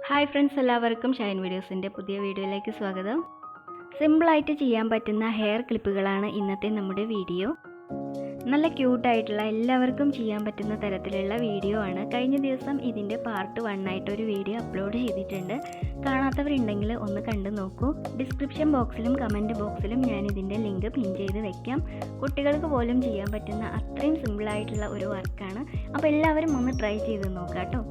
Hi friends, എല്ലാവർക്കും ഷൈൻ വീഡിയോസിൻ്റെ പുതിയ വീഡിയോയിലേക്ക് സ്വാഗതം. സിമ്പിളായിട്ട് ചെയ്യാൻ പറ്റുന്ന ഹെയർ ക്ലിപ്പുകളാണ് ഇന്നത്തെ നമ്മുടെ വീഡിയോ. നല്ല ക്യൂട്ടായിട്ടുള്ള എല്ലാവർക്കും ചെയ്യാൻ പറ്റുന്ന തരത്തിലുള്ള വീഡിയോ ആണ്. കഴിഞ്ഞ ദിവസം ഇതിൻ്റെ പാർട്ട് 1 ആയിട്ടൊരു വീഡിയോ അപ്ലോഡ് ചെയ്തിട്ടുണ്ട്. കാണാത്തവരുണ്ടെങ്കിൽ ഒന്ന് കണ്ടു നോക്കൂ. ഡിസ്ക്രിപ്ഷൻ ബോക്സിലും കമൻറ്റ് ബോക്സിലും ഞാൻ ഇതിൻ്റെ ലിങ്ക് പിൻ ചെയ്ത് വെക്കാം. കുട്ടികൾക്ക് പോലും ചെയ്യാൻ പറ്റുന്ന അത്രയും സിമ്പിളായിട്ടുള്ള ഒരു വർക്കാണ്. അപ്പോൾ എല്ലാവരും ഒന്ന് ട്രൈ ചെയ്ത് നോക്കാം കേട്ടോ.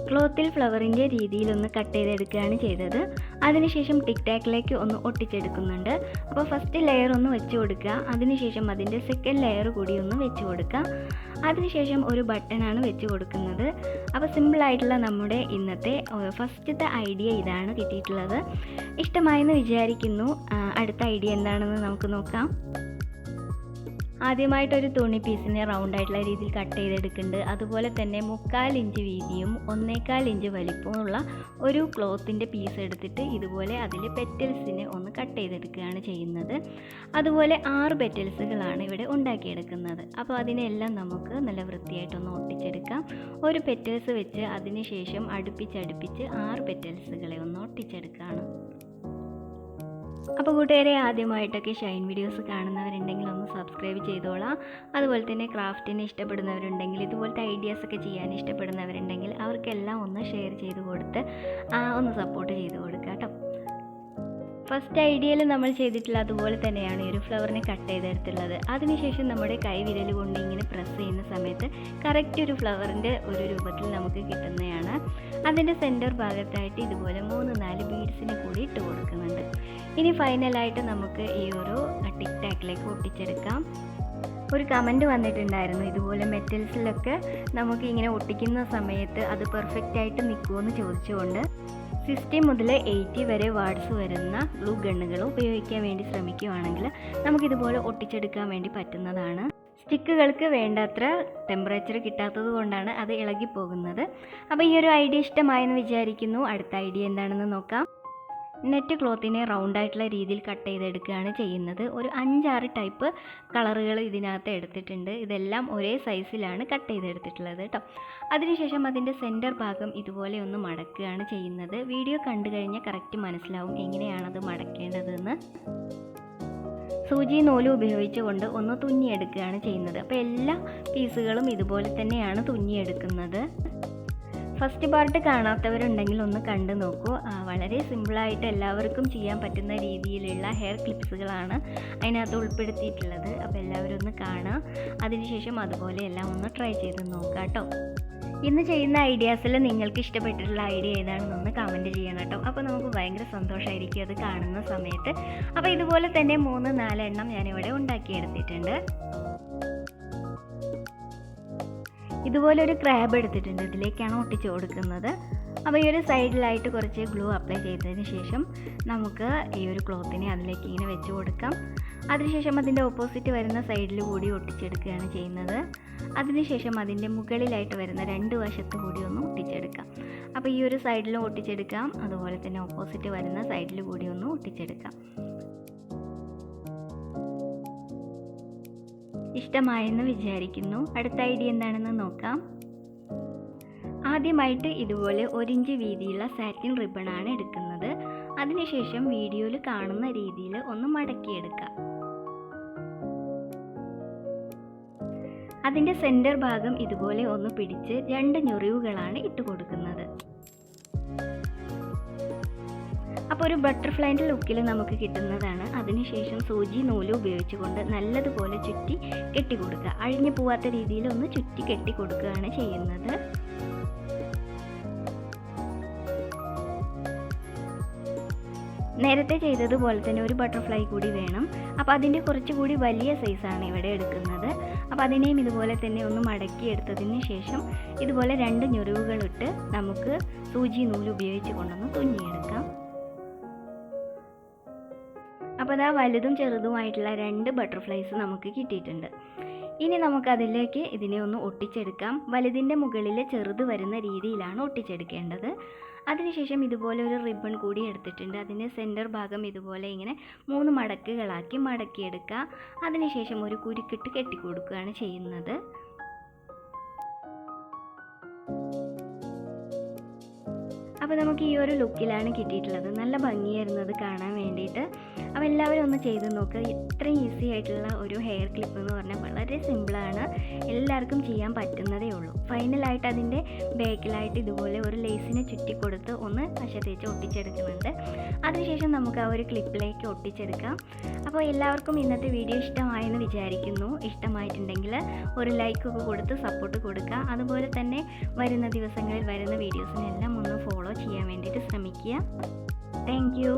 ക്ലോത്തിൽ ഫ്ലവറിൻ്റെ രീതിയിലൊന്ന് കട്ട് ചെയ്തെടുക്കുകയാണ് ചെയ്തത്. അതിനുശേഷം ടിക് ടാക്കിലേക്ക് ഒന്ന് ഒട്ടിച്ചെടുക്കുന്നുണ്ട്. അപ്പോൾ ഫസ്റ്റ് ലെയർ ഒന്ന് വെച്ച് കൊടുക്കുക. അതിനുശേഷം അതിൻ്റെ സെക്കൻഡ് ലെയർ കൂടി ഒന്ന് വെച്ച് കൊടുക്കുക. അതിനുശേഷം ഒരു ബട്ടണാണ് വെച്ച് കൊടുക്കുന്നത്. അപ്പോൾ സിമ്പിളായിട്ടുള്ള നമ്മുടെ ഇന്നത്തെ ഫസ്റ്റത്തെ ഐഡിയ ഇതാണ് കിട്ടിയിട്ടുള്ളത്. ഇഷ്ടമായെന്ന് വിചാരിക്കുന്നു. അടുത്ത ഐഡിയ എന്താണെന്ന് നമുക്ക് നോക്കാം. ആദ്യമായിട്ടൊരു തുണി പീസിനെ റൗണ്ടായിട്ടുള്ള രീതിയിൽ കട്ട് ചെയ്തെടുക്കുന്നുണ്ട്. അതുപോലെ തന്നെ 3/4 ഇഞ്ച് വീതിയും 1/4 ഇഞ്ച് വലിപ്പമുള്ള ഒരു ക്ലോത്തിൻ്റെ പീസ് എടുത്തിട്ട് ഇതുപോലെ അതിൽ പെറ്റൽസിനെ ഒന്ന് കട്ട് ചെയ്തെടുക്കുകയാണ് ചെയ്യുന്നത്. അതുപോലെ 6 പെറ്റൽസുകളാണ് ഇവിടെ ഉണ്ടാക്കിയെടുക്കുന്നത്. അപ്പോൾ അതിനെല്ലാം നമുക്ക് നല്ല വൃത്തിയായിട്ടൊന്ന് ഒട്ടിച്ചെടുക്കാം. ഒരു പെറ്റൽസ് വെച്ച് അതിന് ശേഷം അടുപ്പിച്ച് 6 പെറ്റൽസുകളെ ഒന്ന് ഒട്ടിച്ചെടുക്കുകയാണ്. അപ്പോൾ കൂട്ടുകാരെ, ആദ്യമായിട്ടൊക്കെ ഷൈൻ വീഡിയോസ് കാണുന്നവരുണ്ടെങ്കിൽ ഒന്ന് സബ്സ്ക്രൈബ് ചെയ്തോളാം. അതുപോലെ തന്നെ ക്രാഫ്റ്റിനെ ഇഷ്ടപ്പെടുന്നവരുണ്ടെങ്കിൽ, ഇതുപോലത്തെ ഐഡിയാസൊക്കെ ചെയ്യാൻ ഇഷ്ടപ്പെടുന്നവരുണ്ടെങ്കിൽ അവർക്കെല്ലാം ഒന്ന് ഷെയർ ചെയ്ത് കൊടുത്ത് ഒന്ന് സപ്പോർട്ട് ചെയ്ത് കൊടുക്കുക കേട്ടോ. ഫസ്റ്റ് ഐഡിയയിൽ നമ്മൾ ചെയ്തിട്ടുള്ള അതുപോലെ തന്നെയാണ് ഈ ഒരു ഫ്ലവറിനെ കട്ട് ചെയ്തെടുത്തുള്ളത്. അതിനുശേഷം നമ്മുടെ കൈ വിരൽ കൊണ്ട് ഇങ്ങനെ പ്രസ് ചെയ്യുന്ന സമയത്ത് കറക്റ്റ് ഒരു ഫ്ലവറിൻ്റെ ഒരു രൂപത്തിൽ നമുക്ക് കിട്ടുന്നതാണ്. അതിൻ്റെ സെൻറ്റർ ഭാഗത്തായിട്ട് ഇതുപോലെ 3-4 ബീഡ്സിനെ കൂടി ഇട്ട് കൊടുക്കുന്നുണ്ട്. ഇനി ഫൈനലായിട്ട് നമുക്ക് ഈ ഒരു ടിക് ടാക്കിലേക്ക് ഒട്ടിച്ചെടുക്കാം. ഒരു കമൻറ്റ് വന്നിട്ടുണ്ടായിരുന്നു, ഇതുപോലെ മെറ്റൽസിലൊക്കെ നമുക്ക് ഇങ്ങനെ ഒട്ടിക്കുന്ന സമയത്ത് അത് പെർഫെക്റ്റ് ആയിട്ട് നിൽക്കുമെന്ന് ചോദിച്ചുകൊണ്ട്. 60 മുതൽ 80 വരെ വാട്ട്സ് വരുന്ന ഗ്ലൂ ഗണ്ണുകൾ ഉപയോഗിക്കാൻ വേണ്ടി ശ്രമിക്കുകയാണെങ്കിൽ നമുക്കിതുപോലെ ഒട്ടിച്ചെടുക്കാൻ വേണ്ടി പറ്റുന്നതാണ്. സ്റ്റിക്കുകൾക്ക് വേണ്ടത്ര ടെമ്പറേച്ചർ കിട്ടാത്തത് കൊണ്ടാണ് അത് ഇളകിപ്പോകുന്നത്. അപ്പോൾ ഈ ഒരു ഐഡിയ ഇഷ്ടമായെന്ന് വിചാരിക്കുന്നു. അടുത്ത ഐഡിയ എന്താണെന്ന് നോക്കാം. നെറ്റ് ക്ലോത്തിനെ റൗണ്ടായിട്ടുള്ള രീതിയിൽ കട്ട് ചെയ്തെടുക്കുകയാണ് ചെയ്യുന്നത്. ഒരു 5-6 ടൈപ്പ് കളറുകൾ ഇതിനകത്ത് എടുത്തിട്ടുണ്ട്. ഇതെല്ലാം ഒരേ സൈസിലാണ് കട്ട് ചെയ്തെടുത്തിട്ടുള്ളത് കേട്ടോ. അതിനുശേഷം അതിൻ്റെ സെൻറ്റർ ഭാഗം ഇതുപോലെ ഒന്ന് മടക്കുകയാണ് ചെയ്യുന്നത്. വീഡിയോ കണ്ടു കഴിഞ്ഞാൽ കറക്റ്റ് മനസ്സിലാവും എങ്ങനെയാണത് മടക്കേണ്ടതെന്ന്. സൂചി നൂല് ഉപയോഗിച്ചുകൊണ്ട് ഒന്ന് തുന്നിയെടുക്കുകയാണ് ചെയ്യുന്നത്. അപ്പോൾ എല്ലാ പീസുകളും ഇതുപോലെ തന്നെയാണ് തുന്നിയെടുക്കുന്നത്. ഫസ്റ്റ് പാർട്ട് കാണാത്തവരുണ്ടെങ്കിൽ ഒന്ന് കണ്ടു നോക്കൂ. വളരെ സിമ്പിളായിട്ട് എല്ലാവർക്കും ചെയ്യാൻ പറ്റുന്ന രീതിയിലുള്ള ഹെയർ ക്ലിപ്സുകളാണ് അതിനകത്ത് ഉൾപ്പെടുത്തിയിട്ടുള്ളത്. അപ്പോൾ എല്ലാവരും ഒന്ന് കാണാം. അതിനുശേഷം അതുപോലെ എല്ലാം ഒന്ന് ട്രൈ ചെയ്ത് നോക്കാം കേട്ടോ. ഇന്ന് ചെയ്യുന്ന ഐഡിയാസിൽ നിങ്ങൾക്ക് ഇഷ്ടപ്പെട്ടിട്ടുള്ള ഐഡിയ ഏതാണെന്നൊന്ന് കമൻറ്റ് ചെയ്യണം കേട്ടോ. അപ്പോൾ നമുക്ക് ഭയങ്കര സന്തോഷമായിരിക്കും അത് കാണുന്ന സമയത്ത്. അപ്പോൾ ഇതുപോലെ തന്നെ 3-4 എണ്ണം ഞാനിവിടെ ഉണ്ടാക്കിയെടുത്തിട്ടുണ്ട്. ഇതുപോലെ ഒരു ക്രാബ് എടുത്തിട്ടുണ്ട്. ഇതിലേക്കാണ് ഒട്ടിച്ച് കൊടുക്കുന്നത്. അപ്പോൾ ഈ ഒരു സൈഡിലായിട്ട് കുറച്ച് ഗ്ലൂ അപ്ലൈ ചെയ്തതിന് ശേഷം നമുക്ക് ഈ ഒരു ക്ലോത്തിനെ അതിലേക്ക് ഇങ്ങനെ വെച്ച് കൊടുക്കാം. അതിനുശേഷം അതിൻ്റെ ഓപ്പോസിറ്റ് വരുന്ന സൈഡിൽ കൂടി ഒട്ടിച്ചെടുക്കുകയാണ് ചെയ്യുന്നത്. അതിനുശേഷം അതിൻ്റെ മുകളിലായിട്ട് വരുന്ന 2 വശത്ത് കൂടി ഒന്ന് ഒട്ടിച്ചെടുക്കാം. അപ്പോൾ ഈ ഒരു സൈഡിലും ഒട്ടിച്ചെടുക്കാം. അതുപോലെ തന്നെ ഓപ്പോസിറ്റ് വരുന്ന സൈഡിൽ കൂടി ഒന്ന് ഒട്ടിച്ചെടുക്കാം. ഇഷ്ടമായെന്ന് വിചാരിക്കുന്നു. അടുത്ത ഐഡിയ എന്താണെന്ന് നോക്കാം. ആദ്യമായിട്ട് ഇതുപോലെ 1 ഇഞ്ച് വീതിയുള്ള സാറ്റിൻ റിബണാണ് എടുക്കുന്നത്. അതിനുശേഷം വീഡിയോയിൽ കാണുന്ന രീതിയിൽ ഒന്ന് മടക്കിയെടുക്കാം. അതിൻ്റെ സെൻറ്റർ ഭാഗം ഇതുപോലെ ഒന്ന് പിടിച്ച് 2 ഞൊറിവുകളാണ് ഇട്ട് കൊടുക്കുന്നത്. അപ്പോൾ ഒരു ബട്ടർഫ്ലൈൻ്റെ ലുക്കിൽ നമുക്ക് കിട്ടുന്നതാണ്. അതിനുശേഷം സൂചി നൂല് ഉപയോഗിച്ചുകൊണ്ട് നല്ലതുപോലെ ചുറ്റി കെട്ടി കൊടുക്കുക. അഴിഞ്ഞു പോവാത്ത രീതിയിൽ ഒന്ന് ചുറ്റി കെട്ടി കൊടുക്കുകയാണ് ചെയ്യുന്നത്. നേരത്തെ ചെയ്തതുപോലെ തന്നെ ഒരു ബട്ടർഫ്ലൈ കൂടി വേണം. അപ്പോൾ അതിൻ്റെ കുറച്ചുകൂടി വലിയ സൈസാണ് ഇവിടെ എടുക്കുന്നത്. അപ്പോൾ അതിനെയും ഇതുപോലെ തന്നെ ഒന്ന് മടക്കി എടുത്തതിന് ശേഷം ഇതുപോലെ 2 ഞൊറിവുകളിട്ട് നമുക്ക് സൂചി നൂല് ഉപയോഗിച്ച് കൊണ്ടൊന്ന് തുന്നിയെടുക്കാം. അപ്പോൾ അതാ വലുതും ചെറുതുമായിട്ടുള്ള 2 ബട്ടർഫ്ലൈസ് നമുക്ക് കിട്ടിയിട്ടുണ്ട്. ഇനി നമുക്കതിലേക്ക് ഇതിനെ ഒന്ന് ഒട്ടിച്ചെടുക്കാം. വലുതിൻ്റെ മുകളിൽ ചെറുത് വരുന്ന രീതിയിലാണ് ഒട്ടിച്ചെടുക്കേണ്ടത്. അതിനുശേഷം ഇതുപോലെ ഒരു റിബൺ കൂടി എടുത്തിട്ടുണ്ട്. അതിൻ്റെ സെൻറ്റർ ഭാഗം ഇതുപോലെ ഇങ്ങനെ 3 മടക്കുകളാക്കി മടക്കിയെടുക്കുക. അതിനുശേഷം ഒരു കുരുക്കിട്ട് കെട്ടിക്കൊടുക്കുകയാണ് ചെയ്യുന്നത്. അപ്പോൾ നമുക്ക് ഈ ഒരു ലുക്കിലാണ് കിട്ടിയിട്ടുള്ളത്. നല്ല ഭംഗിയായിരുന്നു അത് കാണാൻ വേണ്ടിയിട്ട്. അപ്പോൾ എല്ലാവരും ഒന്ന് ചെയ്ത് നോക്കുക. ഇത്രയും ഈസി ആയിട്ടുള്ള ഒരു ഹെയർ ക്ലിപ്പ് എന്ന് പറഞ്ഞാൽ വളരെ സിമ്പിളാണ്, എല്ലാവർക്കും ചെയ്യാൻ പറ്റുന്നതേ ഉള്ളൂ. ഫൈനലായിട്ട് അതിൻ്റെ ബാക്കിലായിട്ട് ഇതുപോലെ ഒരു ലേസിനെ ചുറ്റി കൊടുത്ത് ഒന്ന് പശ തേച്ച് ഒട്ടിച്ചെടുക്കുന്നുണ്ട്. അതിനുശേഷം നമുക്ക് ആ ഒരു ക്ലിപ്പിലേക്ക് ഒട്ടിച്ചെടുക്കാം. അപ്പോൾ എല്ലാവർക്കും ഇന്നത്തെ വീഡിയോ ഇഷ്ടമായെന്ന് വിചാരിക്കുന്നു. ഇഷ്ടമായിട്ടുണ്ടെങ്കിൽ ഒരു ലൈക്കൊക്കെ കൊടുത്ത് സപ്പോർട്ട് കൊടുക്കുക. അതുപോലെ തന്നെ വരുന്ന ദിവസങ്ങളിൽ വരുന്ന വീഡിയോസിനെല്ലാം ഒന്ന് ഫോളോ ചെയ്യാൻ വേണ്ടിയിട്ട് ശ്രമിക്കുക. Thank you.